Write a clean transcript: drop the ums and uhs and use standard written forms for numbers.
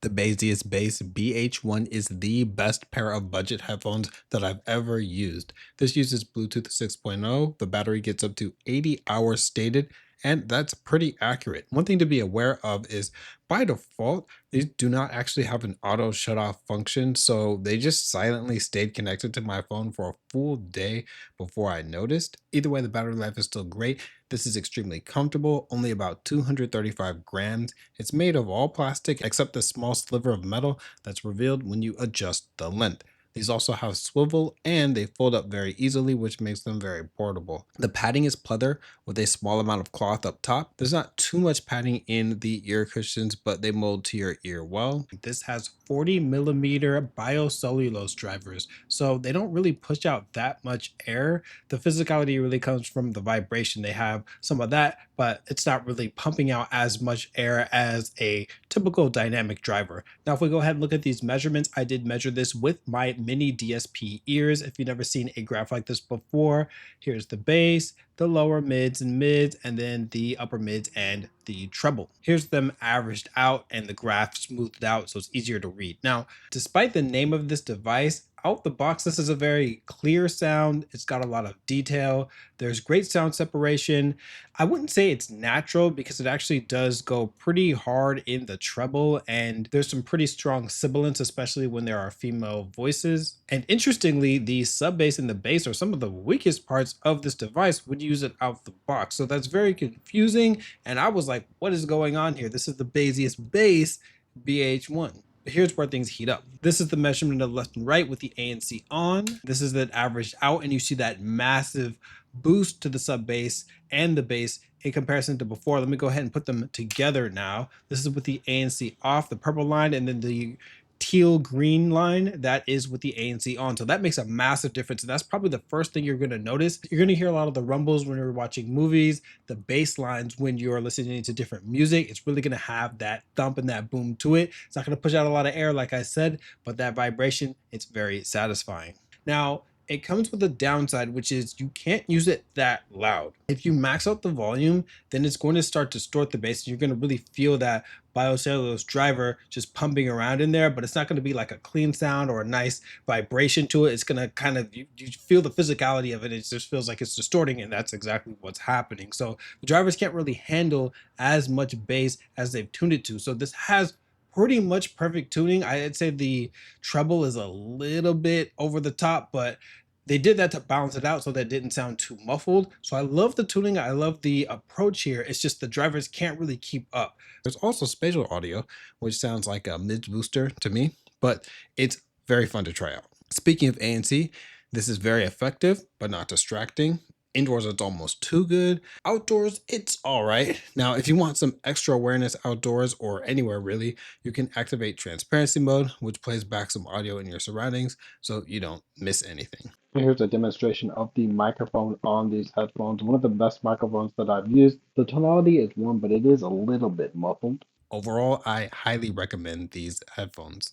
The Baseus Bass BH1 is the best pair of budget headphones that I've ever used. This uses Bluetooth 6.0. The battery gets up to 80 hours stated, and that's pretty accurate. One thing to be aware of is by default, these do not actually have an auto shut off function, so they just silently stayed connected to my phone for a full day before I noticed. Either way, the battery life is still great. This is extremely comfortable, only about 235 grams. It's made of all plastic except the small sliver of metal that's revealed when you adjust the length. These also have swivel and they fold up very easily, which makes them very portable. The padding is pleather with a small amount of cloth up top. There's not too much padding in the ear cushions, but they mold to your ear well. This has 40 millimeter biocellulose drivers, so they don't really push out that much air. The physicality really comes from the vibration. They have some of that, but it's not really pumping out as much air as a typical dynamic driver. Now, if we go ahead and look at these measurements, I did measure this with my mini DSP ears. If you've never seen a graph like this before, here's the bass, the lower mids, and then the upper mids and the treble. Here's them averaged out and the graph smoothed out so it's easier to read. Now, despite the name of this device, out the box, this is a very clear sound. It's got a lot of detail. There's great sound separation. I wouldn't say it's natural because it actually does go pretty hard in the treble, and there's some pretty strong sibilance, especially when there are female voices. And interestingly, the sub bass and the bass are some of the weakest parts of this device when you use it out the box. So that's very confusing. And I was like, what is going on here? This is the Baseus Bass BH1. But here's where things heat up. This is the measurement of left and right with the ANC on. This is the averaged out, and you see that massive boost to the sub bass and the bass in comparison to before. Let me go ahead and put them together now. This is with the ANC off, the purple line, and then the teal green line that is with the ANC on. So that makes a massive difference. And that's probably the first thing you're going to notice. You're going to hear a lot of the rumbles when you're watching movies, the bass lines when you're listening to different music. It's really going to have that thump and that boom to it. It's not going to push out a lot of air, like I said, but that vibration, it's very satisfying. Now, it comes with a downside, which is you can't use it that loud. If you max out the volume, then it's going to start to distort the bass. And you're going to really feel that biocellulose driver just pumping around in there, but it's not going to be like a clean sound or a nice vibration to it. It's going to kind of, you feel the physicality of it. It just feels like it's distorting, and that's exactly what's happening. So the drivers can't really handle as much bass as they've tuned it to. So this has pretty much perfect tuning. I'd say the treble is a little bit over the top, but they did that to balance it out so that it didn't sound too muffled. So I love the tuning. I love the approach here. It's just the drivers can't really keep up. There's also spatial audio, which sounds like a mid booster to me, but it's very fun to try out. Speaking of ANC, this is very effective, but not distracting. Indoors, it's almost too good. Outdoors, it's all right. Now, if you want some extra awareness outdoors or anywhere really, you can activate transparency mode, which plays back some audio in your surroundings so you don't miss anything. Here's a demonstration of the microphone on these headphones. One of the best microphones that I've used. The tonality is warm, but it is a little bit muffled. Overall, I highly recommend these headphones.